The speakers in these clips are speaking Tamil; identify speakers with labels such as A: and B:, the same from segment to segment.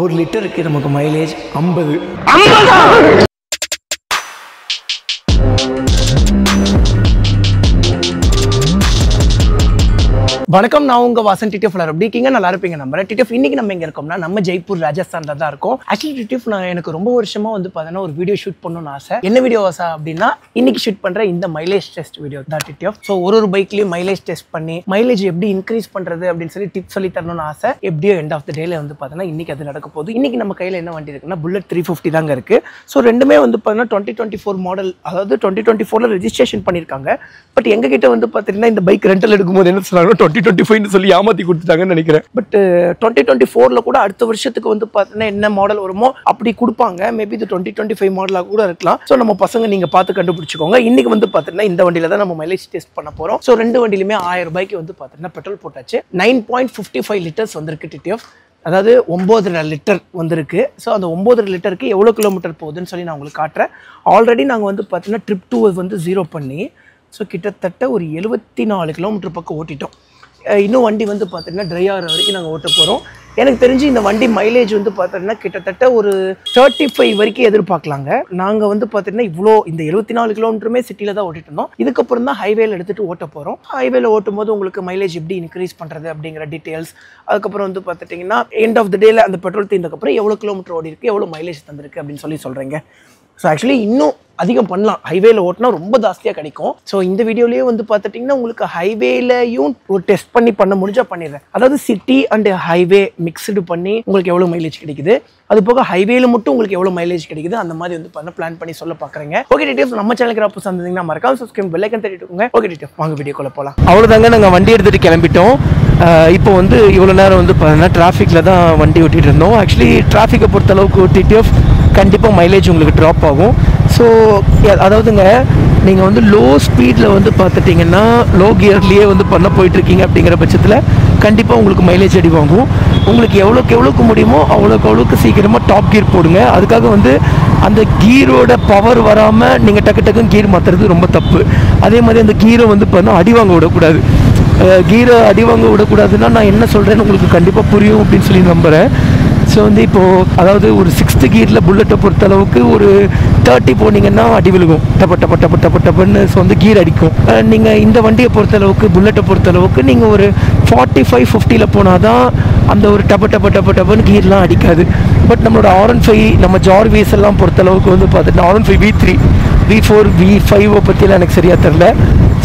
A: 1 லிட்டருக்கு நமக்கு மைலேஜ் 50. வணக்கம், நான் உங்க வாசன் டிடிஎஃப். எப்படி இருக்கீங்க? நல்லா இருப்பீங்க நம்புறேன். டிடிஎஃப் இன்னைக்கு நம்ம எங்க இருக்கோம்னா நம்ம ஜெய்ப்பூர் ராஜஸ்தான்ல தான் இருக்கோம். ஆக்சுவலி டிடிஎஃப் நான் எனக்கு ரொம்ப வருஷமா வந்து பார்த்தீங்கன்னா ஒரு வீடியோ ஷூட் பண்ணணும்னு ஆசை. என்ன வீடியோ ஆசை அப்படின்னா இன்னைக்கு ஷூட் பண்ற இந்த மைலேஜ் டெஸ்ட் வீடியோ தான் டிடிஎஃப். ஸோ ஒரு பைக்லயும் மைலேஜ் டெஸ்ட் பண்ணி மைலேஜ் எப்படி இன்க்ரீஸ் பண்றது அப்படின்னு சொல்லி டிப்ஸ் சொல்லி தரணும்னு ஆசை. எப்படியோ எண்ட் ஆஃப் த டேல வந்து பார்த்தீங்கன்னா இன்னைக்கு அது நடக்க போகுது. இன்னைக்கு நம்ம கையில என்ன வண்டி இருக்குன்னா புல்லட் 350 தாங்க இருக்கு. ஸோ ரெண்டுமே வந்து பார்த்தீங்கன்னா 2024 மாடல், அதாவது 2024ல ரெஜிஸ்ட்ரேஷன் பண்ணியிருக்காங்க. பட் எங்க கிட்ட வந்து பார்த்தீங்கன்னா இந்த பைக் ரெண்டல் எடுக்கும்போது என்ன சொன்னாங்க 2025 சொல்லி ஏமாத்தி கொடுத்துட்டாங்கன்னு நினைக்கிறேன். பட் 2024ல கூட அடுத்த வருஷத்துக்கு வந்து பார்த்தீங்கன்னா என்ன மாடல் வருமோ அப்படி கொடுப்பாங்க. மேபி இது 2025 மாடலாக கூட இருக்கலாம். ஸோ நம்ம பசங்க நீங்க பார்த்து கண்டுபிடிச்சிக்கோங்க. இன்னைக்கு வந்து பார்த்தீங்கன்னா இந்த வண்டியில தான் நம்ம மைலேஜ் டெஸ்ட் பண்ண போறோம். ஸோ ரெண்டு வண்டியிலுமே 1000 ரூபாய்க்கு வந்து பார்த்தீங்கன்னா பெட்ரோல் போட்டாச்சு. 9.55 லிட்டர்ஸ் வந்திருக்கு டிடிஎஃப். அதாவது 9.5 லிட்டர் வந்திருக்கு. ஸோ அந்த 9.5 லிட்டருக்கு எவ்வளோ கிலோமீட்டர் போகுதுன்னு சொல்லி நான் உங்களுக்கு காட்டுறேன். ஆல்ரெடி நாங்கள் வந்து பார்த்தீங்கன்னா ட்ரிப் 2 வந்து 0 பண்ணி ஸோ கிட்டத்தட்ட ஒரு 74 கிலோமீட்டர் பக்கம் ஓட்டிட்டோம். இன்னும் வண்டி வந்து பார்த்தீங்கன்னா ட்ரை ஆகிற வரைக்கும் நாங்கள் ஓட்ட போகிறோம். எனக்கு தெரிஞ்சு இந்த வண்டி மைலேஜ் வந்து பார்த்தீங்கன்னா கிட்டத்தட்ட ஒரு 35 வரைக்கும் எதிர்பார்க்கலாங்க. நாங்கள் வந்து பார்த்தீங்கன்னா இவ்வளோ இந்த 74 கிலோமீட்டருமே சிட்டியில் தான் ஓட்டிட்டு இருந்தோம். இதுக்கப்புறம் தான் ஹைவேல எடுத்துகிட்டு ஓட்ட போகிறோம். ஹைவேல ஓட்டும் போது உங்களுக்கு மைலேஜ் எப்படி இன்க்ரீஸ் பண்ணுறது அப்படிங்கிற டீட்டெயில்ஸ், அதுக்கப்புறம் வந்து பார்த்துட்டிங்கன்னா எண்ட் ஆஃப் த டேல அந்த பெட்ரோல் தீர்ந்ததுக்கப்புறம் எவ்வளோ கிலோமீட்டர் ஓடி இருக்குது, எவ்வளோ மைலேஜ் தந்திருக்கு அப்படின்னு சொல்லி சொல்கிறேங்க. ஸோ ஆக்சுவலி இன்னும் அதிகம் பண்ணலாம். ஹைவேல ஓட்டினா ரொம்ப ஜாஸ்தியாக கிடைக்கும். ஸோ இந்த வீடியோலேயே வந்து பார்த்துட்டிங்கன்னா உங்களுக்கு ஹைவேலையும் ஒரு டெஸ்ட் பண்ண முடிஞ்சா பண்ணிடுறேன். அதாவது சிட்டி அண்ட் ஹைவே மிக்ஸ்டு பண்ணி உங்களுக்கு எவ்வளோ மைலேஜ் கிடைக்குது, அது போக ஹைவேல மட்டும் உங்களுக்கு எவ்வளோ மைலேஜ் கிடைக்குது, அந்த மாதிரி வந்து பண்ண பிளான் பண்ணி சொல்ல பார்க்குறேங்க. ஓகே டிடிஎஃப், நம்ம சேனலுக்கு அப்போ சந்தீங்கன்னா மறக்காம சப்ஸ்கிரைப் பெல் ஐக்கன் தட்டிட்டுக்கோங்க. ஓகே டிடிஎஃப், வாங்க வீடியோக்குள்ள போகலாம். அவ்வளோதாங்க, நாங்கள் வண்டி எடுத்துகிட்டு கிளம்பிட்டோம். இப்போ வந்து இவ்வளோ நேரம் வந்து பார்த்தீங்கன்னா டிராஃபிக்கில் தான் வண்டி ஓட்டிகிட்டு இருந்தோம். ஆக்சுவலி டிராஃபிக்கை பொறுத்தளவுக்கு டிடிஎஃப் கண்டிப்பாக மைலேஜ் உங்களுக்கு ட்ராப் ஆகும். ஸோ அதாவதுங்க நீங்கள் வந்து லோ ஸ்பீடில் வந்து பார்த்துட்டிங்கன்னா லோ கியர்லேயே வந்து பண்ண போயிட்டுருக்கீங்க அப்படிங்கிற பட்சத்தில் கண்டிப்பாக உங்களுக்கு மைலேஜ் அடி வாங்கும். உங்களுக்கு எவ்வளோக்கு முடியுமோ அவ்வளோக்கு சீக்கிரமாக டாப் கியர் போடுங்க. அதுக்காக வந்து அந்த கீரோட பவர் வராமல் நீங்கள் டக்குன்னு கீர் மாற்றுறது ரொம்ப தப்பு. அதே மாதிரி அந்த கீரை வந்து பார்த்தா அடி வாங்க விடக்கூடாது. கீரை அடி வாங்க விடக்கூடாதுன்னா நான் என்ன சொல்கிறேன்னு உங்களுக்கு கண்டிப்பாக புரியும் அப்படின்னு சொல்லி நம்புகிறேன். ஸோ வந்து இப்போது அதாவது ஒரு 6th கியரில் புல்லட்டை பொறுத்தளவுக்கு ஒரு 30 போனீங்கன்னா அடி விழுகும், டப்புன்னு. ஸோ வந்து கீர் அடிக்கும். நீங்கள் இந்த வண்டியை பொறுத்தளவுக்கு புல்லட்டை பொறுத்தளவுக்கு நீங்கள் ஒரு 45-50 போனால் தான் அந்த ஒரு டப்புன்னு கீர்லாம் அடிக்காது. பட் நம்மளோட R15 நம்ம ஜார்விஸ் எல்லாம் பொறுத்தளவுக்கு வந்து பார்த்துட்டு R15 V3 V4 V5 பற்றிலாம் எனக்கு சரியாக தெரில.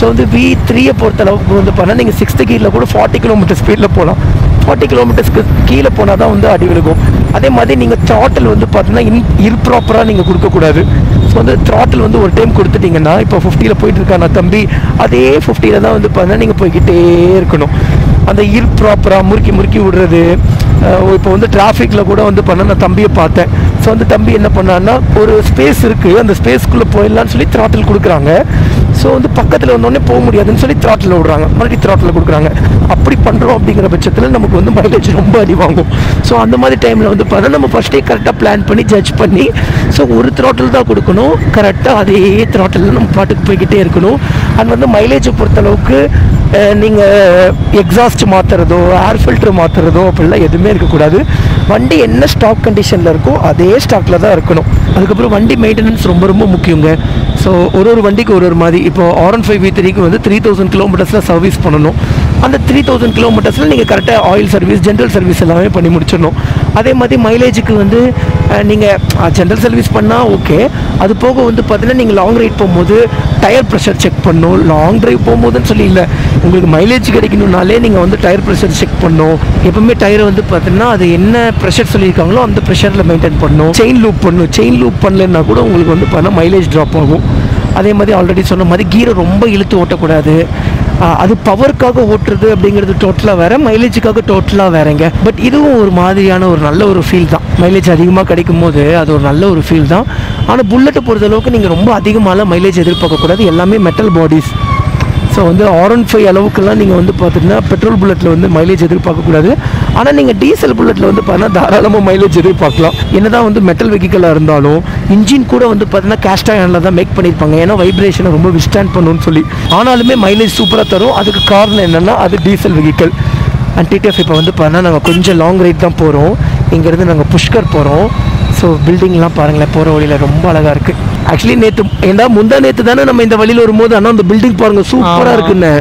A: ஸோ வந்து V3 பொறுத்தளவுக்கு வந்து பார்த்தா நீங்கள் 6th கியரில் கூட 40 கிலோமீட்டர் ஸ்பீடில் போகலாம். 40 கிலோமீட்டர்ஸ்க்கு கீழே போனால் தான் வந்து அடி விழுகும். அதே மாதிரி நீங்கள் த்ராட்டில் வந்து பார்த்தீங்கன்னா இர்ப்ராப்பராக நீங்கள் கொடுக்கக்கூடாது. ஸோ வந்து த்ராட்டில் வந்து ஒரு டைம் கொடுத்துட்டிங்கன்னா இப்போ 50 போயிட்டு இருக்கானா தம்பி, அதே 50 தான் வந்து பார்த்தீங்கன்னா நீங்கள் போய்கிட்டே இருக்கணும். அந்த இர்ப்ராப்பராக முறுக்கி விடுறது. இப்போ வந்து டிராஃபிக்கில் கூட வந்து பண்ண நான் தம்பியை பார்த்தேன். ஸோ வந்து தம்பி என்ன பண்ணான்னா ஒரு ஸ்பேஸ் இருக்குது, அந்த ஸ்பேஸ்க்குள்ளே போயிடலான்னு சொல்லி த்ராட்டில் கொடுக்குறாங்க. ஸோ வந்து பக்கத்தில் வந்தோடனே போக முடியாதுன்னு சொல்லி த்ராட்டில் விடுறாங்க, மறுபடியும் த்ராட்டில் கொடுக்குறாங்க. அப்படி பண்ணுறோம் அப்படிங்கிற பட்சத்தில் நமக்கு வந்து மைலேஜ் ரொம்ப அடி வாங்கும். ஸோ அந்த மாதிரி டைமில் வந்து பார்த்தா நம்ம ஃபஸ்ட்டே கரெக்டாக பிளான் பண்ணி ஜட்ஜ் பண்ணி ஸோ ஒரு த்ராட்டில் தான் கொடுக்கணும். கரெக்டாக அதே த்ராட்டில் நம்ம பாட்டுக்கு போய்கிட்டே இருக்கணும். அது வந்து மைலேஜை பொறுத்தளவுக்கு நீங்கள் எக்ஸாஸ்ட் மாற்றுறதோ ஏர் ஃபில்ட்ரு மாற்றுறதோ அப்படிலாம் எதுவுமே இருக்கக்கூடாது. வண்டி என்ன ஸ்டாக் கண்டிஷனில் இருக்கோ அதே ஸ்டாக்கில் தான் இருக்கணும். அதுக்கப்புறம் வண்டி மெயின்டெனன்ஸ் ரொம்ப முக்கியங்க. ஸோ ஒரு வண்டிக்கு ஒரு மாதிரி இப்போ R15 V3க்கு வந்து 3000 கிலோமீட்டர்ஸில் சர்வீஸ் பண்ணணும். அந்த 3000 கிலோமீட்டர்ஸில் நீங்கள் கரெக்டாக ஆயில் சர்வீஸ், ஜென்ரல் சர்வீஸ் எல்லாமே பண்ணி முடிச்சிடணும். அதே மாதிரி மைலேஜுக்கு வந்து நீங்கள் ஜென்ரல் சர்வீஸ் பண்ணால் ஓகே. அது போக வந்து பார்த்தீங்கன்னா நீங்கள் லாங் ரைட் போகும்போது டயர் ப்ரெஷர் செக் பண்ணணும். லாங் ட்ரைவ் போகும்போதுன்னு சொல்லி இல்லை, உங்களுக்கு மைலேஜ் கிடைக்கணும்னாலே நீங்கள் வந்து டயர் ப்ரெஷர் செக் பண்ணணும். எப்பவுமே டயரை வந்து பார்த்தீங்கன்னா அது என்ன ப்ரெஷர் சொல்லியிருக்காங்களோ அந்த ப்ரெஷரில் மெயின்டைன் பண்ணணும். செயின் லூப் பண்ணலன்னா கூட உங்களுக்கு வந்து பார்த்தா மைலேஜ் ட்ராப் ஆகும். அதே மாதிரி ஆல்ரெடி சொன்ன மாதிரி கீரை ரொம்ப இழுத்து ஓட்டக்கூடாது. அது பவருக்காக ஓட்டுறது அப்படிங்கிறது டோட்டலாக வேறு, மைலேஜுக்காக டோட்டலாக வேறங்க. பட் இதுவும் ஒரு மாதிரியான ஒரு நல்ல ஒரு ஃபீல் தான். மைலேஜ் அதிகமாக கிடைக்கும் போது அது ஒரு நல்ல ஒரு ஃபீல் தான். ஆனால் புல்லட்டை பொறுத்தளவுக்கு நீங்கள் ரொம்ப அதிகமாக மைலேஜ் எதிர்பார்க்கக்கூடாது. எல்லாமே மெட்டல் பாடிஸ். ஸோ வந்து R15 அளவுக்குலாம் நீங்கள் வந்து பார்த்துட்டிங்கன்னா பெட்ரோல் புல்லட்டில் வந்து மைலேஜ் எதிர்பார்க்கக்கூடாது. ஆனால் நீங்கள் டீசல் புல்லட்டில் வந்து பார்த்தீங்கன்னா தாராளமாக மைலேஜ் எதிர்பார்க்கலாம். என்ன தான் வந்து மெட்டல் வெஹிக்கலாக இருந்தாலும் இன்ஜின் கூட வந்து பார்த்தீங்கன்னா கேஸ்ட் அயர்னில் தான் மேக் பண்ணியிருப்பாங்க. ஏன்னா வைப்ரேஷனை ரொம்ப விஸ்டாண்ட் பண்ணணும்னு சொல்லி. ஆனாலுமே மைலேஜ் சூப்பராக தரும். அதுக்கு காரணம் என்னென்னா அது டீசல் வெஹிக்கல். அண்ட் டிடிஎஃப் இப்போ வந்து பார்த்தீங்கன்னா நாங்கள் கொஞ்சம் லாங் ரைட் தான் போகிறோம். இங்கேருந்து நாங்கள் புஷ்கர் போகிறோம். ஸோ பில்டிங்லாம் பாருங்களேன், போகிற வழியில் ரொம்ப அழகாக இருக்குது. ஆக்சுவலி நேற்று ஏன்னா நேற்று தானே நம்ம இந்த வழியில் வரும்போது ஆனால் அந்த பில்டிங் பாருங்கள் சூப்பராக இருக்குன்னு.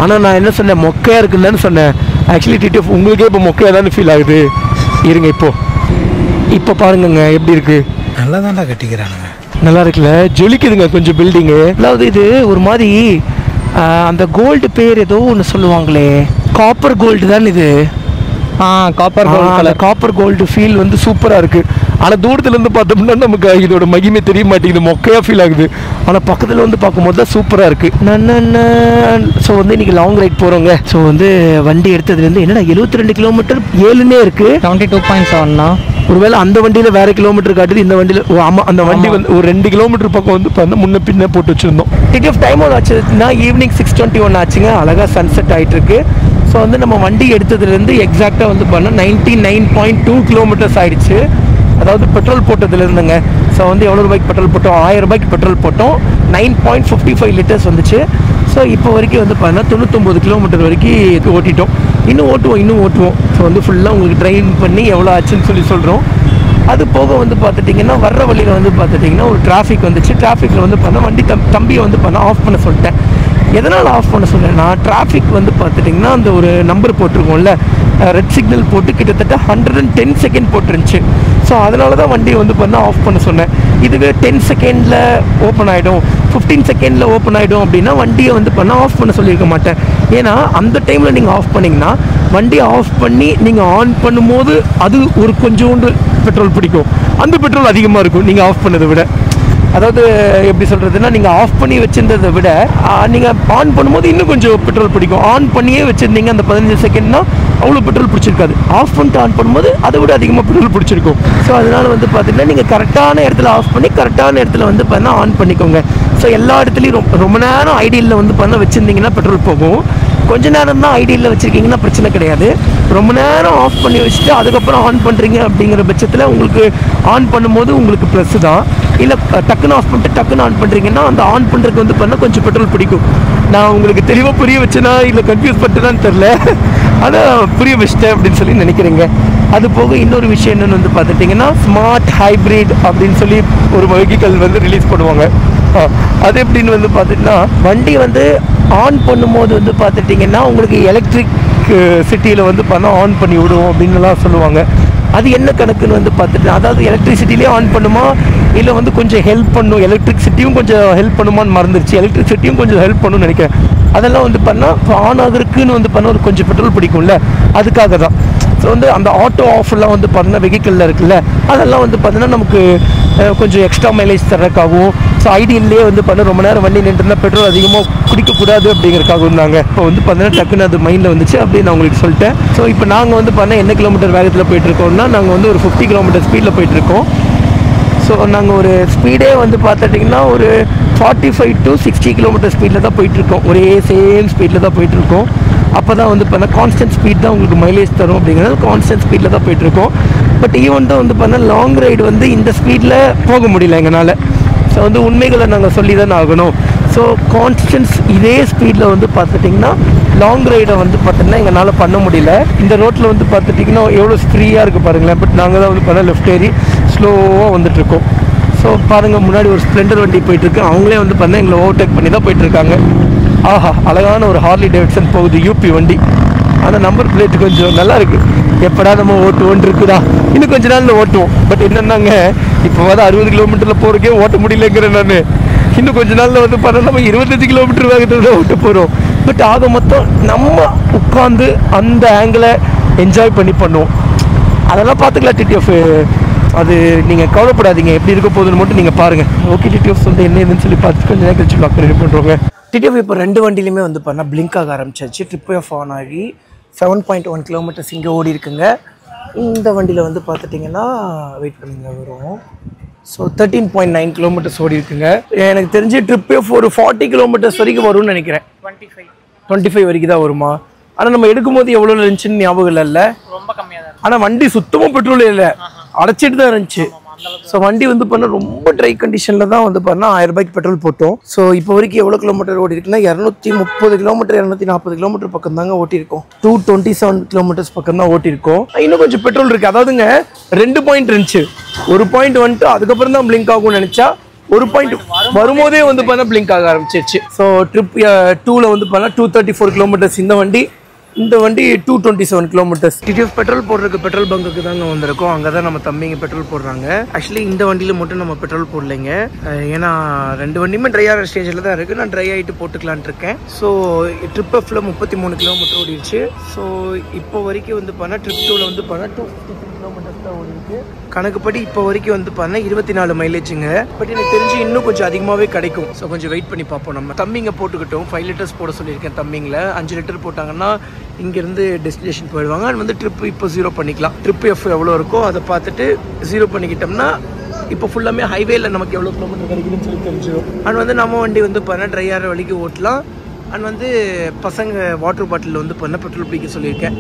A: ஆனால் நான் என்ன சொன்னேன், மொக்கையாக இருக்குன்னு சொன்னேன். ஆக்சுவலி டிடிஎஃப் உங்களுக்கே இப்போ மொக்கையாக தானே ஃபீல் ஆகுது. இருங்க இப்போ பாருங்கங்க எப்படி இருக்குது.
B: நல்லா தான்டா கட்டிக்கிறானுங்க,
A: நல்லா இருக்குல்ல, ஜொலிக்குதுங்க கொஞ்சம் பில்டிங்கு. அதாவது இது ஒரு மாதிரி அந்த கோல்டு பேர் ஏதோ ஒன்று சொல்லுவாங்களே, காப்பர் கோல்டு தான் இது.
C: Copper gold,
A: copper gold feel வந்து சூப்பராக இருக்குது. ஆனால் தூரத்துலேருந்து பார்த்தோம்னா நமக்கு இதோட மகிமை தெரிய மாட்டேங்குது, மொக்கையாக ஃபீல் ஆகுது. ஆனால் பக்கத்தில் வந்து பார்க்கும்போது தான் சூப்பராக இருக்குது. ஸோ வந்து இன்றைக்கி லாங் ரைட் போகிறோங்க. ஸோ வந்து வண்டி எடுத்ததுலேருந்து என்னடா 72 கிலோமீட்டர் 7னே இருக்குது.
C: 72.7ண்ணா.
A: ஒருவேளை அந்த வண்டியில் வேறு கிலோமீட்டர் காட்டுது, இந்த வண்டியில் ஆமாம் அந்த வண்டி வந்து ஒரு 2 கிலோமீட்டர் பக்கம் வந்து பார்த்தா முன்ன பின்ன போட்டு வச்சுருந்தோம். டிடிஎஃப் டைம் ஆச்சுன்னா ஈவினிங் 6:21 ஆச்சுங்க. அழகாக சன்செட் ஆகிட்டு இருக்கு. ஸோ வந்து நம்ம வண்டி எடுத்ததுலேருந்து எக்ஸாக்டாக வந்து பண்ணால் 99.2 கிலோமீட்டர்ஸ் ஆகிடுச்சு. அதாவது பெட்ரோல் போட்டதுலேருந்துங்க. ஸோ வந்து எவ்வளோ ரூபாய்க்கு பெட்ரோல் போட்டோம், 1000 ரூபாய்க்கு பெட்ரோல் போட்டோம். 9.55 லிட்டர்ஸ் வந்துச்சு. ஸோ இப்போ வரைக்கும் வந்து பார்த்தீங்கன்னா 99 கிலோமீட்டர் வரைக்கும் ஓட்டிட்டோம். இன்னும் ஓட்டுவோம். ஸோ வந்து ஃபுல்லாக உங்களுக்கு ட்ரைவ் பண்ணி எவ்வளோ ஆச்சுன்னு சொல்கிறோம். அது போக வந்து பார்த்துட்டிங்கன்னா வர்ற வழியில் வந்து பார்த்துட்டிங்கன்னா ஒரு டிராஃபிக் வந்துச்சு. டிராஃபிக்கில் வந்து பார்த்தா வண்டி தம்பியை வந்து பார்த்தா ஆஃப் பண்ண சொல்லிட்டேன். எதனால் ஆஃப் பண்ண சொன்னேன்னா, டிராஃபிக் வந்து பார்த்துட்டிங்கன்னா அந்த ஒரு நம்பர் போட்டிருக்கோம்ல, ரெட் சிக்னல் போட்டு கிட்டத்தட்ட 110 செகண்ட் போட்டுருந்துச்சு. ஸோ அதனால தான் வண்டியை வந்து பண்ணால் ஆஃப் பண்ண சொன்னேன். இதுவே 10 செகண்டில் ஓப்பன் ஆகிடும், 15 செகண்டில் ஓப்பன் ஆகிடும் அப்படின்னா வண்டியை வந்து பண்ணால் ஆஃப் பண்ண சொல்லியிருக்க மாட்டேன். ஏன்னா அந்த டைமில் நீங்கள் ஆஃப் பண்ணிங்கன்னா வண்டியை ஆஃப் பண்ணி நீங்கள் ஆன் பண்ணும்போது அது ஒரு கொஞ்சோண்டு பெட்ரோல் பிடிக்கும். அந்த பெட்ரோல் அதிகமாக இருக்கும் நீங்கள் ஆஃப் பண்ணதை விட. அதாவது எப்படி சொல்கிறதுனா, நீங்கள் ஆஃப் பண்ணி வச்சுருந்ததை விட நீங்கள் ஆன் பண்ணும்போது இன்னும் கொஞ்சம் பெட்ரோல் பிடிக்கும். ஆன் பண்ணியே வச்சுருந்தீங்க அந்த 15 செகண்ட்னா அவ்வளோ பெட்ரோல் பிடிச்சிருக்காது. ஆஃப் பண்ணிட்டு ஆன் பண்ணும்போது அதை விட அதிகமாக பெட்ரோல் பிடிச்சிருக்கும். ஸோ அதனால் வந்து பார்த்திங்கன்னா நீங்கள் கரெக்டான இடத்துல ஆஃப் பண்ணி கரெக்டான இடத்துல வந்து பார்த்தா ஆன் பண்ணிக்கோங்க. ஸோ எல்லா இடத்துலையும் ரொம்ப நேரம் ஐடியலில் வந்து பண்ண வச்சுருந்தீங்கன்னா பெட்ரோல் போகும். கொஞ்ச நேரம் தான் ஐடியலில் வச்சுருக்கீங்கன்னா பிரச்சனை கிடையாது. ரொம்ப நேரம் ஆஃப் பண்ணி வச்சுட்டு அதுக்கப்புறம் ஆன் பண்ணுறீங்க அப்படிங்கிற பட்சத்தில் உங்களுக்கு ஆன் பண்ணும்போது உங்களுக்கு ப்ளஸ் தான். இல்லை டக்குன்னு ஆஃப் பண்ணிட்டு டக்குன்னு ஆன் பண்ணுறீங்கன்னா அந்த ஆன் பண்ணுறதுக்கு வந்து பண்ணால் கொஞ்சம் பெட்ரோல் பிடிக்கும். நான் உங்களுக்கு தெளிவாக புரிய வச்சேனா இல்லை கன்ஃபியூஸ் பண்ணிட்டேனான்னு தெரில, ஆனால் புரிய வச்சிட்டேன் அப்படின்னு சொல்லி நினைக்கிறேங்க. அது போக இன்னொரு விஷயம் என்னென்னு வந்து பார்த்துட்டிங்கன்னா, ஸ்மார்ட் ஹைப்ரிட் அப்படின்னு சொல்லி ஒரு வெஹிக்கல் வந்து ரிலீஸ் பண்ணுவாங்க. அது எப்படின்னு வந்து பார்த்துட்டிங்கன்னா, வண்டி வந்து ஆன் பண்ணும்போது வந்து பார்த்துட்டிங்கன்னா உங்களுக்கு எலக்ட்ரிக் சிட்டியில் வந்து பண்ணால் ஆன் பண்ணி விடும் அப்படின்னுலாம் சொல்லுவாங்க. அது என்ன கணக்குன்னு வந்து பார்த்துட்டு, அதாவது எலக்ட்ரிசிட்டிலே ஆன் பண்ணுமா இல்லை வந்து கொஞ்சம் ஹெல்ப் பண்ணும், எலக்ட்ரிசிட்டியும் கொஞ்சம் ஹெல்ப் பண்ணுமான்னு மறந்துருச்சு. எலக்ட்ரிசிட்டியும் கொஞ்சம் ஹெல்ப் பண்ணுன்னு நினைக்கிறேன். அதெல்லாம் வந்து பண்ணால் இப்போ ஆன் ஆகுறதுக்குன்னு வந்து பண்ணால் ஒரு கொஞ்சம் பெட்ரோல் பிடிக்கும்ல, அதுக்காக தான். ஸோ வந்து அந்த ஆட்டோ ஆஃப்லாம் வந்து பார்த்தீங்கன்னா வெஹிக்கிளில் இருக்குல்ல, அதெல்லாம் வந்து பார்த்தீங்கன்னா நமக்கு கொஞ்சம் எக்ஸ்ட்ரா மைலேஜ் தர்றதுக்காகவும், ஸோ ஐடியிலே வந்து பண்ண ரொம்ப நேரம் வண்டி நின்றுனா பெட்ரோல் அதிகமாக குடிக்கக்கூடாது அப்படிங்கிறதுக்காக இருந்தாங்க. இப்போ வந்து பார்த்தீங்கன்னா டக்குன்னு அது மைண்டில் வந்துச்சு அப்படின்னு நான் உங்களுக்கு சொல்லிட்டேன். ஸோ இப்போ நாங்கள் வந்து பண்ண என்ன கிலோமீட்டர் வேகத்தில் போயிட்டுருக்கோம்னா, நாங்கள் வந்து ஒரு 50 கிலோமீட்டர் ஸ்பீடில் போயிட்டுருக்கோம். ஸோ நாங்கள் ஒரு ஸ்பீடே வந்து பார்த்துட்டிங்கன்னா ஒரு 45 to 60 கிலோமீட்டர் ஸ்பீடில் தான் போயிட்டுருக்கோம். ஒரே சேம் ஸ்பீடில் தான் போயிட்டுருக்கோம். அப்போ தான் வந்து பண்ண கான்ஸ்டன்ட் ஸ்பீட் தான் உங்களுக்கு மைலேஜ் தரும் அப்படிங்கிறது கான்ஸ்டன்ட் ஸ்பீடில் தான் போயிட்டுருக்கோம். பட் ஈவன் தான் வந்து பண்ண லாங் ரைடு வந்து இந்த ஸ்பீடில் போக முடியல எங்களால். ஸோ வந்து உண்மைகளை நாங்கள் சொல்லி தானே ஆகணும். ஸோ கான்ஸ்டன்ஸ் இதே ஸ்பீடில் வந்து பார்த்துட்டிங்கன்னா லாங் ரைடை வந்து பார்த்திங்கன்னா எங்களால் பண்ண முடியல. இந்த ரோட்டில் வந்து பார்த்துட்டிங்கன்னா எவ்வளோ ஃப்ரீயாக இருக்குது பாருங்களேன். பட் நாங்கள் தான் வந்து பண்ண லெஃப்ட் ஏறி ஸ்லோவாக வந்துட்டுருக்கோம். ஸோ பாருங்கள், முன்னாடி ஒரு ஸ்ப்ளெண்டர் வண்டி போயிட்டுருக்கு. அவங்களே வந்து பண்ண எங்களை ஓவர்டேக் பண்ணி தான் போயிட்டுருக்காங்க. ஆஹா, அழகான ஒரு ஹார்லி டேவிட்சன் போகுது, யூபி வண்டி. ஆனால் நம்பர் பிளேட் கொஞ்சம் நல்லா இருக்குது. எப்படா நம்ம ஓட்டுவோன்னு இருக்குதா, இன்னும் கொஞ்ச நாளில் ஓட்டுவோம். பட் என்னென்னாங்க, இப்போ வந்து 60 கிலோமீட்டரில் போகிறக்கே ஓட்ட முடியலங்கிறேன் நான். இன்னும் கொஞ்ச நாளில் வந்து பார்த்தா நம்ம 25 கிலோமீட்டர் வேகத்தில் தான் ஓட்ட போகிறோம். பட் ஆக மொத்தம் நம்ம உட்காந்து அந்த ஆங்கிளை என்ஜாய் பண்ணி பண்ணுவோம். அதெல்லாம் பார்த்துக்கலாம் டிடிஎஃப். அது நீங்கள் கவலைப்படாதீங்க, எப்படி இருக்க போகுதுன்னு மட்டும் நீங்கள் பாருங்கள். ஓகே டிடிஎஃப் வந்து என்ன ஏதுன்னு சொல்லி பார்த்து கொஞ்சம் நேரம் கழிச்சு ப்ளாக் ரெடி பண்ணுறோங்க. டிடிஎஃப் இப்போ 2 வண்டியிலுமே வந்து பண்ணால் பிளிங்க் ஆக ஆரம்பிச்சாச்சு. ட்ரிப் ஆன் ஆகி 7.1 கிலோமீட்டர்ஸ் இங்கே ஓடி இருக்குங்க. இந்த வண்டியில் வந்து பார்த்துட்டிங்கன்னா வெயிட் பண்ணுங்க வரும். ஸோ 13.9 கிலோமீட்டர்ஸ் ஓடி இருக்குங்க. எனக்கு தெரிஞ்சு ட்ரிப்பே ஒரு 40 கிலோமீட்டர்ஸ் வரைக்கும் வரும்னு நினைக்கிறேன். 25 வரைக்கும் தான் வருமா? ஆனால் நம்ம எடுக்கும்போது எவ்வளோ இருந்துச்சுன்னு ஞாபகம் இல்லை. ரொம்ப கம்மியாக தான். ஆனால் வண்டி சுத்தமாக பெட்ரோல் இல்லை, அடைச்சிட்டு தான் இருந்துச்சு. ஸோ வண்டி வந்து பண்ண ரொம்ப ட்ரை கண்டிஷனில் தான் வந்து பண்ணால் 1000 ரூபாய்க்கு பெட்ரோல் போட்டோம். ஸோ இப்போ வரைக்கும் எவ்வளோ கிலோமீட்டர் ஓடி இருக்குன்னா 230 கிலோமீட்டர் 240 கிலோமீட்டர் பக்கம் தாங்க ஓட்டியிருக்கோம். 227 கிலோமீட்டர்ஸ் பக்கம் தான் ஓட்டியிருக்கோம். இன்னும் கொஞ்சம் பெட்ரோல் இருக்குது. அதாவதுங்க 2 பாயிண்ட் இருந்துச்சு. ஒரு பாயிண்ட் வந்துட்டு அதுக்கப்புறம் தான் பிளிங்க் ஆகும்னு நினச்சா ஒரு பாயிண்ட் வரும்போதே வந்து பண்ண பிளிங்க் ஆக ஆரம்பிச்சிருச்சு. ஸோ ட்ரிப் 2ல வந்து பண்ண 234 கிலோமீட்டர்ஸ் இந்த வண்டி 227 கிலோமீட்டர்ஸ். டிடிஎஃப் பெட்ரோல் போடுறதுக்கு பெட்ரோல் பங்குக்கு தாங்க வந்திருக்கோம். அங்கே தான் நம்ம தம்பிங்க பெட்ரோல் போடுறாங்க. ஆக்சுவலி இந்த வண்டியில் மட்டும் நம்ம பெட்ரோல் போடலைங்க. ஏன்னா 2 வண்டியுமே ட்ரை ஆகிற ஸ்டேஜில் தான் இருக்குது. நான் ட்ரை ஆகிட்டு போட்டுக்கலான் இருக்கேன். ஸோ ட்ரிப் எஃப்ல 33 கிலோமீட்டர் ஓடிடுச்சு. ஸோ இப்போ வரைக்கும் வந்து பண்ண ட்ரிப் 2ல வந்து பண்ண 253 கிலோமீட்டர்ஸ் தான் ஓடிருக்கு. கணக்குப்படி இப்போ வரைக்கும் வந்து பண்ண 24 மைலேஜுங்க. பட் எனக்கு தெரிஞ்சு இன்னும் கொஞ்சம் அதிகமாகவே கிடைக்கும். ஸோ கொஞ்சம் வெயிட் பண்ணி பார்ப்போம். நம்ம தம்பிங்க போட்டுக்கிட்டோம். 5 லிட்டர்ஸ் போட சொல்லியிருக்கேன் தம்பிங்கள. 5 லிட்டர் போட்டாங்கன்னா இங்கேருந்து டெஸ்டினேஷன் போயிடுவாங்க. அது வந்து ட்ரிப் இப்போ 0 பண்ணிக்கலாம். ட்ரிப் எஃப் எவ்வளோ இருக்கோ அதை பார்த்துட்டு 0 பண்ணிக்கிட்டோம்னா இப்போ ஃபுல்லாமே ஹைவேல நமக்கு எவ்வளோ கிலோமீட்டர் கிடைக்குதுன்னு சொல்லி தெரிஞ்சிடும். அண்ட் வந்து நம்ம வண்டி வந்து பண்ண ட்ரை ஆகிற வழிக்கு ஓட்டலாம். அண்ட் வந்து பசங்க வாட்டர் பாட்டில் வந்து பண்ண பெட்ரோல் பிடிக்க சொல்லியிருக்கேன்.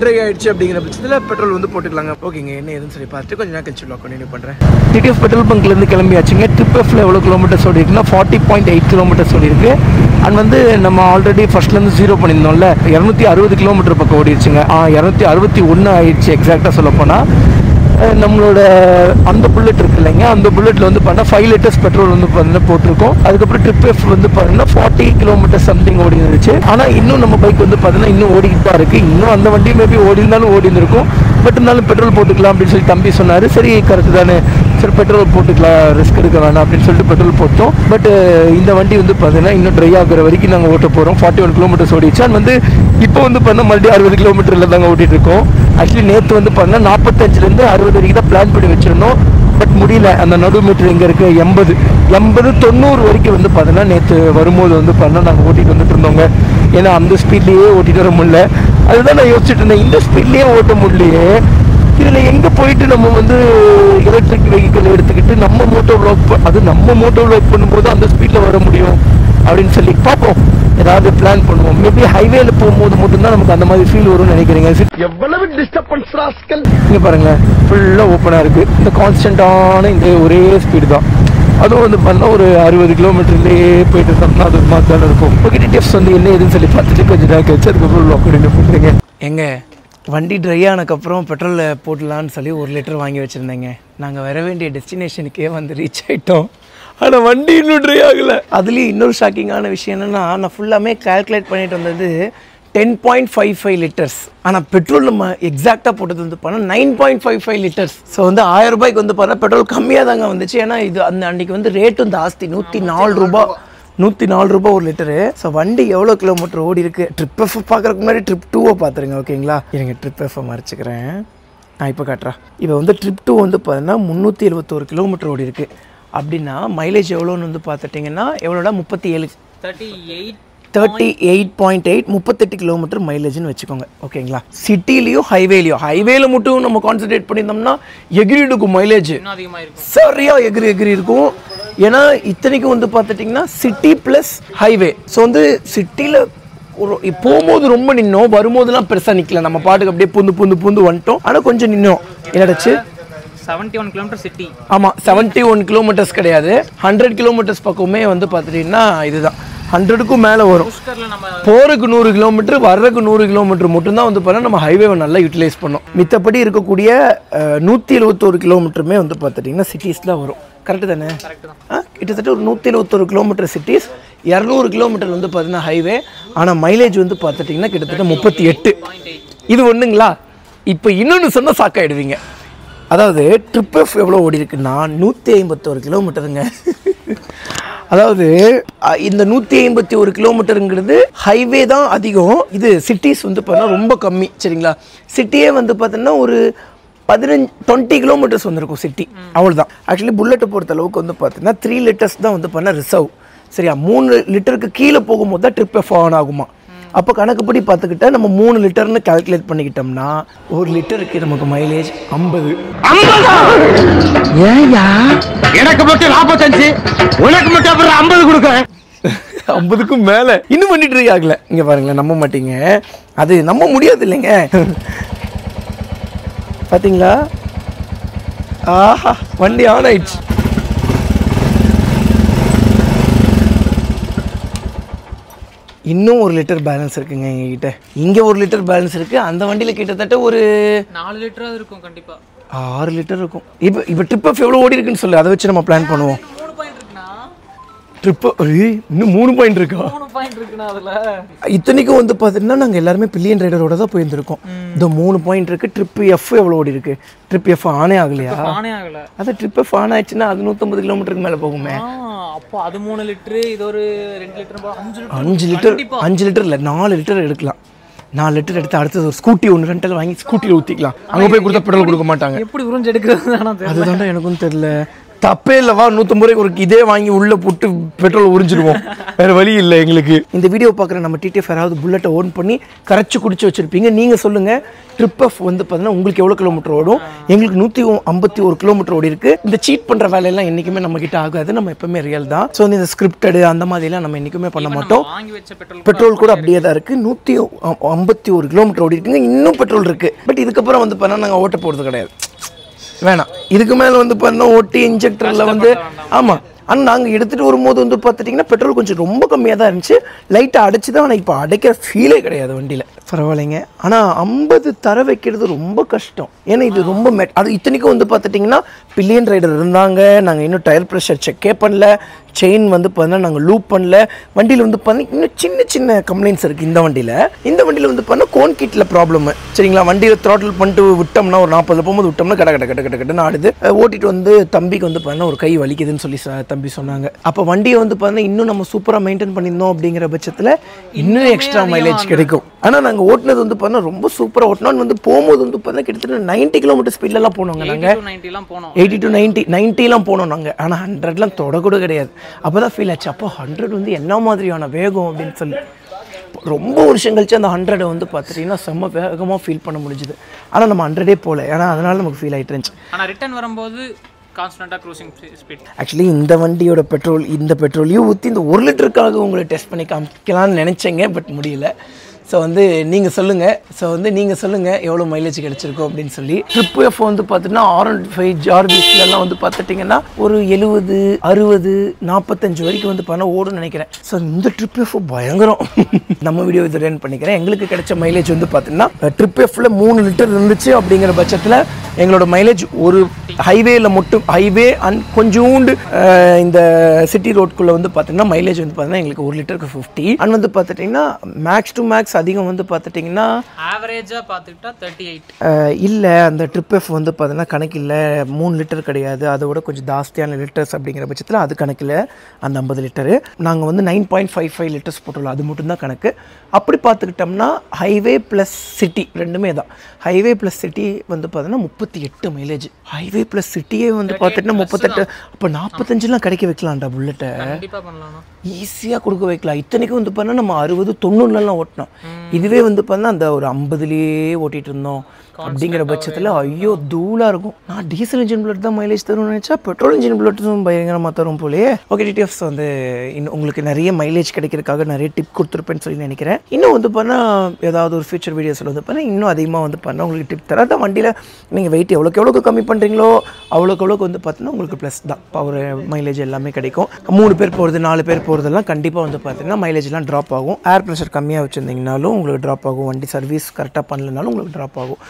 A: ட்ரை ஆகிடுச்சு அப்படிங்கிற பட்சத்தில் பெட்ரோல் வந்து போட்டுக்கலாங்க. ஓகேங்க, என்ன ஏதுன்னு சொல்லி பார்த்துட்டு கொஞ்சம் நேரம் கழிச்சு கண்டினியூ பண்ணுறேன். டிடிஎஃப் பெட்ரோல் பங்க்லேருந்து கிளம்பியாச்சுங்க. ட்ரிப் எஃப்ல எவ்வளோ கிலோமீட்டர்ஸ் ஓடி இருக்குன்னா 40.8 கிலோமீட்டர்ஸ் ஓடி இருக்கு. அண்ட் வந்து நம்ம ஆல்ரெடி ஃபர்ஸ்ட்லேருந்து 0 பண்ணியிருந்தோம்ல 260 கிலோமீட்டர் பக்கம் ஓடிடுச்சுங்க. 261 ஆயிடுச்சு எக்ஸாக்டாக சொல்ல போனால். நம்மளோட அந்த புல்லட் இருக்கு இல்லைங்க, அந்த புல்லட்டில் வந்து பார்த்தா 5 லிட்டர்ஸ் பெட்ரோல் வந்து பார்த்தீங்கன்னா போட்டிருக்கோம். அதுக்கப்புறம் ட்ரிப் எஃப் வந்து பார்த்தீங்கன்னா 40 கிலோமீட்டர் சம்திங் ஓடி இருந்துச்சு. ஆனால் இன்னும் நம்ம பைக் வந்து பார்த்தீங்கன்னா இன்னும் ஓடிக்கிட்டு தான் இருக்குது. இன்னும் அந்த வண்டி மேபி ஓடி இருந்தாலும் ஓடி இருந்திருக்கும். பட் இருந்தாலும் பெட்ரோல் போட்டுக்கலாம் அப்படின்னு சொல்லி தம்பி சொன்னார். சரி கரெக்டு தானே, சரி பெட்ரோல் போட்டுக்கலாம், ரிஸ்க் எடுக்க வேணாம் அப்படின்னு சொல்லிட்டு பெட்ரோல் போட்டோம். பட் இந்த வண்டி வந்து பார்த்தீங்கன்னா இன்னும் ட்ரை ஆகிற வரைக்கும் நாங்கள் ஓட்ட போகிறோம். 41 கிலோமீட்டர்ஸ் ஓடிச்சு. அண்ட் வந்து இப்போ வந்து பார்த்தா மறுபடியும் 60 கிலோமீட்டரில் தாங்க ஓட்டிகிட்டு இருக்கோம். ஆக்சுவலி நேற்று வந்து பார்த்தீங்கன்னா 45லேருந்து 60 வரைக்கும் தான் பிளான் பண்ணி வச்சுருந்தோம். பட் முடியல. அந்த நடு மீட்டர் எங்கே இருக்குது 80 90 வரைக்கும் வந்து பார்த்தீங்கன்னா நேற்று வரும்போது வந்து பார்த்தீங்கன்னா நாங்கள் ஓட்டிகிட்டு வந்துட்டு இருந்தோங்க. ஏன்னா அந்த ஸ்பீட்லேயே ஓட்டிகிட்டு வர முடியல. அதுதான் நான் யோசிச்சுட்டு இருந்தேன், இந்த ஸ்பீட்லேயே ஓட்ட முடியலையே, இதில் எங்கே போயிட்டு நம்ம வந்து எலக்ட்ரிக் வெஹிக்கிள் எடுத்துக்கிட்டு நம்ம மோட்டோ வ்ளாக் பண்ணும்போது அந்த ஸ்பீடில் வர முடியும் அப்படின்னு சொல்லி பார்ப்போம். ஏதாவது பிளான் பண்ணுவோம். மேபி ஹைவேல போகும்போது மட்டும்தான் நமக்கு அந்த மாதிரி ஃபீல் வரும்னு நினைக்கிறீங்க. எவ்வளவு டிஸ்டர்பன்ஸ் ராஸ்கல். இங்கே பாருங்களேன், ஃபுல்லாக ஓப்பனாக இருக்குது. இந்த கான்ஸ்டன்டான இந்த ஒரே ஸ்பீடு தான். அதுவும் வந்து பண்ணால் ஒரு 60 கிலோமீட்டர்லேயே போயிட்டு இருந்தோம்னா அது ஒரு மாதிரி தானே இருக்கும். ஓகே, டிடிஎஃப்ஸ் வந்து என்ன ஏதுன்னு சொல்லி பார்த்துட்டு கொஞ்சம் நேரம் கழிச்சு அதுக்கப்புறம் வ்ளாக் பண்ணி பண்ணுறீங்க. எங்க வண்டி ட்ரை ஆனதுக்கப்புறம் பெட்ரோல் போடலான்னு சொல்லி 1 லிட்டர் வாங்கி வச்சுருந்தேங்க. நாங்கள் வர வேண்டிய டெஸ்டினேஷனுக்கே வந்து ரீச் ஆகிட்டோம். ஆனால் வண்டி இன்னும் ட்ரை ஆகலை. அதுலேயும் இன்னொரு ஷாக்கிங்கான விஷயம் என்னென்னா, நான் ஃபுல்லாமே கால்குலேட் பண்ணிட்டு வந்தது 10.55 லிட்டர்ஸ். ஆனால் பெட்ரோல் நம்ம எக்ஸாக்டாக போட்டது வந்து பண்ணால் 9.55 லிட்டர்ஸ். ஸோ வந்து 1000 ரூபாய்க்கு வந்து பண்ணால் பெட்ரோல் கம்மியாக தாங்க வந்துச்சு. ஏன்னா இது அந்த அன்றைக்கி வந்து ரேட்டும் ஜாஸ்தி, 104 ரூபா 104 ரூபா 1 லிட்டரு. ஸோ வண்டி எவ்வளோ கிலோமீட்டர் ஓடி இருக்குது. ட்ரிப் எஃப் பார்க்குறதுக்கு முன்னாடி ட்ரிப் 2 பார்த்துருங்க. ஓகேங்களா, இருங்க ட்ரிப் எஃப் மறைச்சிக்கிறேன். நான் இப்போ காட்டுறேன். இப்போ வந்து ட்ரிப் 2 வந்து பார்த்தீங்கன்னா 371 கிலோமீட்டர் ஓடி இருக்குது. அப்படின்னா மைலேஜ் எவ்வளோன்னு வந்து பார்த்துட்டிங்கன்னா எவ்வளோடா 38.8 38 கிலோமீட்டர் மைலேஜ்னு வச்சுக்கோங்க. ஓகேங்களா, சிட்டிலையும் ஹைவேல மட்டும் நம்ம கான்சன்ட்ரேட் பண்ணியிருந்தோம்னா எகிரி இருக்கும் மைலேஜ், சரியா எகிரி இருக்கும். ஏன்னா இத்தனைக்கும் வந்து பார்த்துட்டிங்கன்னா சிட்டி ப்ளஸ் ஹைவே. ஸோ வந்து சிட்டியில் ஒரு போகும்போது ரொம்ப நின்னோம், வரும்போதுலாம் பெருசாக நிற்கல. நம்ம பாட்டுக்கு அப்படியே பூந்து வந்துட்டோம். ஆனால் கொஞ்சம் நின்னோம். என்னடாச்சு
C: 71 கிலோமீட்டர் சிட்டி.
A: ஆமாம், 71 கிலோமீட்டர்ஸ் கிடையாது, 100 கிலோமீட்டர்ஸ் பக்கமே வந்து பார்த்துட்டிங்கன்னா இதுதான் 100க்கும் மேலே வரும். போகிறதுக்கு 100 கிலோமீட்டர், வர்றதுக்கு 100 கிலோமீட்டர் மட்டும்தான் வந்து பார்த்தா நம்ம ஹைவேவை நல்லா யூட்டிலைஸ் பண்ணோம். மித்தப்படி இருக்கக்கூடிய 171 கிலோமீட்டருமே வந்து பார்த்துட்டிங்கன்னா சிட்டிஸில் வரும். கரெக்டு தானே? கிட்டத்தட்ட ஒரு 171 கிலோமீட்டர் சிட்டிஸ், 200 கிலோமீட்டர் வந்து பார்த்தீங்கன்னா ஹைவே. ஆனால் மைலேஜ் வந்து பார்த்துட்டிங்கன்னா கிட்டத்தட்ட 38. இது ஒன்றுங்களா? இப்போ இன்னொன்று சொன்னால் சாக்காயிடுவீங்க. அதாவது ட்ரிப் எஃப் எவ்வளோ ஓடி இருக்குன்னா 151 கிலோமீட்டருங்க. அதாவது இந்த 151 கிலோமீட்டருங்கிறது ஹைவே தான் அதிகம், இது சிட்டிஸ் வந்து பார்த்தீங்கன்னா ரொம்ப கம்மி. சரிங்களா, சிட்டியே வந்து பார்த்தீங்கன்னா ஒரு 20 கிலோமீட்டர்ஸ் வந்துருக்கும் சிட்டி, அவ்வளோதான். ஆக்சுவலி புல்லட்டை பொறுத்த அளவுக்கு வந்து பார்த்தீங்கன்னா 3 லிட்டர்ஸ் தான் வந்து பண்ண ரிசர்வ். சரியா, 3 லிட்டருக்கு கீழே போகும்போது தான் ட்ரிப் எஃப் ஆன் ஆகுமா. அப்போ கணக்குப்படி பார்த்துக்கிட்டா நம்ம 3 லிட்டர்னு கால்குலேட் பண்ணிக்கிட்டோம்னா 1 லிட்டருக்கு நமக்கு மைலேஜ் 50.
B: ஏயா எனக்கு மட்டும் 45, உனக்கு மட்டும் அப்புறம் 50 கொடுக்க.
A: 50க்கும் மேலே இன்னும் வண்டி ட்ரை ஆகலை. இங்கே பாருங்களேன், நம்ப மாட்டீங்க, அது நம்ப முடியாது இல்லைங்க. பார்த்தீங்களா, ஆஹா வண்டி ஆன் ஆயிடுச்சு. இன்னும் 1 லிட்டர் பேலன்ஸ் இருக்குங்க எங்ககிட்ட. இங்கே 1 லிட்டர் பேலன்ஸ் இருக்குது. அந்த வண்டியில் கிட்டத்தட்ட ஒரு
C: 4 லிட்டராக இருக்கும் கண்டிப்பாக.
A: 6 லிட்டர் இருக்கும். இப்போ ட்ரிப் எஃப் எவ்வளோ ஓடி இருக்குன்னு சொல்லு, அதை வச்சு நம்ம பிளான் பண்ணுவோம்.
C: 3 பாயிண்ட் இருக்குண்ணா.
A: ட்ரிப்பு இன்னும் 3 பாயிண்ட் இருக்கா?
C: 3 பாயிண்ட் இருக்குண்ணா அதில்.
A: இத்தனைக்கும் வந்து பார்த்தீங்கன்னா நாங்கள் எல்லாருமே பில்லியன் ரைடரோட தான் போயிருந்துருக்கோம். இந்த 3 பாயிண்ட் இருக்குது. ட்ரிப் எஃப் எவ்வளோ ஓடி இருக்கு? ட்ரிப் எஃப் ஆனே ஆகலையா?
C: ஆனே ஆகலை.
A: அது ட்ரிப் எஃப் ஆன் ஆயிடுச்சுன்னா அது 150 கிலோமீட்டருக்கு மேலே போகுமே.
C: அப்போ அது 3 லிட்டரு, இது ஒரு 2 லிட்டர்,
A: 5 லிட்டர். 5 லிட்டர் இல்லை 4 லிட்டர் எடுக்கலாம். 4 லிட்டர் எடுத்து அடுத்தது ஒரு ஸ்கூட்டி ஒன்று ரெண்டில் வாங்கி ஸ்கூட்டியில் ஊற்றிக்கலாம். அங்கே போய் கொடுத்தா பெட்ரோல் கொடுக்க மாட்டாங்க.
C: எப்படி உறிஞ்சு எடுக்கிறது
A: அதுதான்டா எனக்கும் தெரியல. தப்பே இல்லைவா, 150 ரூபாய்க்கு ஒரு இதே வாங்கி உள்ளே போட்டு பெட்ரோல் உறிஞ்சிடுவோம். வேறு வழி இல்லை எங்களுக்கு. இந்த வீடியோ பார்க்குற நம்ம டிடிஎஃப் யாராவது புல்லட்டை ஓன் பண்ணி கரைச்சி குடிச்சு வச்சுருப்பீங்க. நீங்கள் சொல்லுங்கள், ட்ரிப் எஃப் வந்து பார்த்தீங்கன்னா உங்களுக்கு எவ்வளோ கிலோமீட்டர் ஓடும்? எங்களுக்கு 151 கிலோமீட்டர் ஓடி இருக்குது. இந்த சீட் பண்ணுற வேலையெல்லாம் என்றைக்குமே நம்மக்கிட்ட ஆகாது. நம்ம எப்பவுமே ரியல் தான். ஸோ இந்த ஸ்கிரிப்டடு அந்த மாதிரிலாம் நம்ம என்றைக்குமே பண்ண மாட்டோம். பெட்ரோல் கூட அப்படியே தான் இருக்குது. 151 கிலோமீட்டர் ஓடி இருக்குங்க. இன்னும் பெட்ரோல் இருக்குது. பட் இதுக்கப்புறம் வந்து பார்த்தா நாங்கள் ஓட்ட போகிறது கிடையாது. வேணாம். இதுக்கு மேலே வந்து பார்த்தா ஓட்டி இன்ஜெக்டரில் வந்து ஆமாம். ஆனால் நாங்கள் எடுத்துகிட்டு வரும்போது வந்து பார்த்துட்டிங்கன்னா பெட்ரோல் கொஞ்சம் ரொம்ப கம்மியாக தான் இருந்துச்சு. லைட்டாக அடைச்சி தான். ஆனால் இப்போ அடைக்கிற ஃபீலே கிடையாது வண்டியில். பரவாயில்லைங்க. ஆனால் 50 தர வைக்கிறது ரொம்ப கஷ்டம். ஏன்னா இது ரொம்ப அது இத்தனைக்கும் வந்து பார்த்துட்டிங்கன்னா பில்லியன் ரைடர் இருந்தாங்க. நாங்கள் இன்னும் டயர் ப்ரெஷர் செக்கே பண்ணல. செயின் வந்து பார்த்தீங்கன்னா நாங்கள் லூப் பண்ணல. வண்டியில் வந்து பார்த்தீங்கன்னா இன்னும் சின்ன சின்ன கம்ப்ளைண்ட்ஸ் இருக்குது இந்த வண்டியில். இந்த வண்டியில் வந்து பார்த்தீங்கன்னா கோன் கிட்டில் ப்ராப்ளம். சரிங்களா? வண்டியில் த்ராட்டில் பண்ணிட்டு விட்டோம்னா ஒரு 40 போகும்போது விட்டோம்னா கடன்னு ஆடுது. ஓட்டிட்டு வந்து தம்பிக்கு வந்து பார்த்தீங்கன்னா ஒரு கை வலிக்குதுன்னு சொல்லி தம்பி சொன்னாங்க. அப்போ வண்டியை வந்து பார்த்தீங்கன்னா இன்னும் நம்ம சூப்பராக மெயின்டைன் பண்ணியிருந்தோம் அப்படிங்கிற பட்சத்தில் இன்னும் எக்ஸ்ட்ரா மைலேஜ் கிடைக்கும். ஆனால் நாங்கள் ஓட்டினது வந்து பார்த்தீங்கன்னா ரொம்ப சூப்பராக ஓட்டினோன்னு வந்து போகும்போது வந்து பார்த்தீங்கன்னா கிட்டத்தட்ட 90 கிலோமீட்டர் ஸ்பீட்லலாம் போனோங்க. நாங்கள் 80 to 90 போனோம் நாங்கள். ஆனால் 100லாம் தொடக்கூட கிடையாது. அப்போ தான் ஃபீல் ஆச்சு, அப்போ 100 வந்து என்ன மாதிரியான வேகம் அப்படின்னு சொல்லி. ரொம்ப வருஷம் கழிச்சு அந்த 100 வந்து பார்த்துட்டிங்கன்னா செம்ம வேகமாக ஃபீல் பண்ண முடிஞ்சுது. ஆனால் நம்ம 100 போகல. ஏன்னா அதனால நமக்கு ஃபீல் ஆகிட்டு இருந்துச்சு.
C: ஆனால் ரிட்டர்ன் வரும்போது கான்ஸ்டன்ட்டாக க்ரூசிங் ஸ்பீட்.
A: ஆக்சுவலி இந்த வண்டியோட பெட்ரோலையும் ஊற்றி இந்த 1 லிட்டருக்காக உங்களை டெஸ்ட் பண்ணி காமிக்கலாம்னு நினச்சேங்க. பட் முடியல. ஸோ வந்து நீங்கள் சொல்லுங்கள் எவ்வளோ மைலேஜ் கிடச்சிருக்கோம் அப்படின்னு சொல்லி. ட்ரிப் எஃப் வந்து பார்த்திங்கன்னா R15 ஜார்பிஸ்லாம் வந்து பார்த்துட்டிங்கன்னா ஒரு 70, 60, 45 வரைக்கும் வந்து பண்ண ஓடுன்னு நினைக்கிறேன். ஸோ இந்த ட்ரிப் எஃப் பயங்கரம். நம்ம வீடியோ இது ரன் பண்ணிக்கிறேன். எங்களுக்கு கிடைச்ச மைலேஜ் வந்து பார்த்திங்கன்னா ட்ரிப் எஃப்ல 3 லிட்டர் இருந்துச்சு. அப்படிங்கிற பட்சத்தில் எங்களோட மைலேஜ் ஒரு ஹைவேல மட்டும் ஹைவே அண்ட் கொஞ்சோண்டு இந்த சிட்டி ரோட்குள்ளே வந்து பார்த்திங்கன்னா மைலேஜ் வந்து பார்த்திங்கன்னா எங்களுக்கு 1 லிட்டருக்கு 50. அண்ட் வந்து பார்த்துட்டிங்கன்னா மேக்ஸ் டு மேக்ஸ் அதிகம் வந்து பார்த்துட்டிங்கன்னா
C: ஆவரேஜாக பார்த்துக்கிட்டா 38.
A: இல்லை, அந்த ட்ரிப் எஃப் வந்து பார்த்தீங்கன்னா கணக்கு இல்லை. 3 லிட்டர் கிடையாது, அதோட கொஞ்சம் ஜாஸ்தியான லிட்டர்ஸ். அப்படிங்கிற பட்சத்தில் அது கணக்கில் அந்த 50 லிட்டரு நாங்கள் வந்து 9.55 லிட்டர்ஸ் போட்டுள்ளோம். அது மட்டும்தான் கணக்கு. அப்படி பார்த்துக்கிட்டோம்னா ஹைவே ப்ளஸ் சிட்டி ரெண்டுமே தான். ஹைவே ப்ளஸ் சிட்டி வந்து பார்த்தீங்கன்னா 38 மைலேஜ். ஹைவே ப்ளஸ் சிட்டியே வந்து பார்த்துட்டிங்கன்னா 38. அப்போ 45லாம் கிடைக்க வைக்கலாம்டா புல்லட்டை. ஈஸியாக கொடுக்க வைக்கலாம். இத்தனைக்கும் வந்து பார்த்தா நம்ம 60, 90லாம் ஓட்டினோம். இதுவே வந்து பார்த்தா அந்த ஒரு 50லேயே ஓட்டிகிட்டு இருந்தோம். அப்படிங்கிற பட்சத்தில் ஐயோ தூளாக இருக்கும். நான் டீசல் இன்ஜின் புல்லட் தான் மைலேஜ் தரும்னு நினச்சா பெட்ரோல் இன்ஜின் புல்லட்டும் பயங்கரமாக தரும் போலே. ஓகே டிடிஎஃப்ஸ் வந்து இன்னும் உங்களுக்கு நிறைய மைலேஜ் கிடைக்கிறதுக்காக நிறைய டிப் கொடுத்துருப்பேன்னு சொல்லி நினைக்கிறேன். இன்னும் வந்து பண்ணால் ஏதாவது ஒரு ஃபியூச்சர் வீடியோஸில் வந்து பண்ணால் இன்னும் அதிகமாக வந்து பண்ணால் உங்களுக்கு டிப் தர. அதான் வண்டியில் நீங்கள் வெயிட் எவ்வளோக்கு கம்மி பண்ணுறீங்களோ அவ்வளோக்கு வந்து பார்த்தீங்கன்னா உங்களுக்கு ப்ளஸ் தான். பவர் மைலேஜ் எல்லாமே கிடைக்கும். 3 பேர் போகிறது 4 பேர் போகிறதெல்லாம் கண்டிப்பாக வந்து பார்த்தீங்கன்னா மைலேஜ்லாம் ட்ராப் ஆகும். ஏர் ப்ரெஷர் கம்மியாக வச்சுருந்தீங்கனாலும் உங்களுக்கு ட்ராப் ஆகும். வண்டி சர்வீஸ் கரெக்டாக பண்ணலனாலும் உங்களுக்கு ட்ராப் ஆகும்.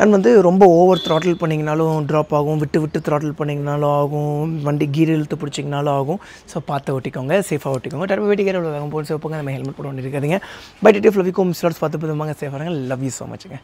A: அண்ட் வந்து ரொம்ப ஓவர் த்ராட்டில் பண்ணிங்கனாலும் ட்ராப் ஆகும். விட்டு த்ராட்டில் பண்ணிங்கனாலும் ஆகும். வண்டி கீர் இழுத்து பிடிச்சிங்கனாலும் ஆகும். ஸோ பார்த்து ஓட்டிக்கோங்க, சேஃபாக ஓட்டிக்கோங்க. டர்போ வெட்டி கேர் எவ்வளோ வேகம் போட்டு சேஃபாங்க. நம்ம ஹெல்மெட் போட வேண்டியிருக்காதுங்க. Bye TTF love you misters பார்த்து போதுமாங்க. சேஃபாக லவ் யூ ஸோ மச்சுங்க.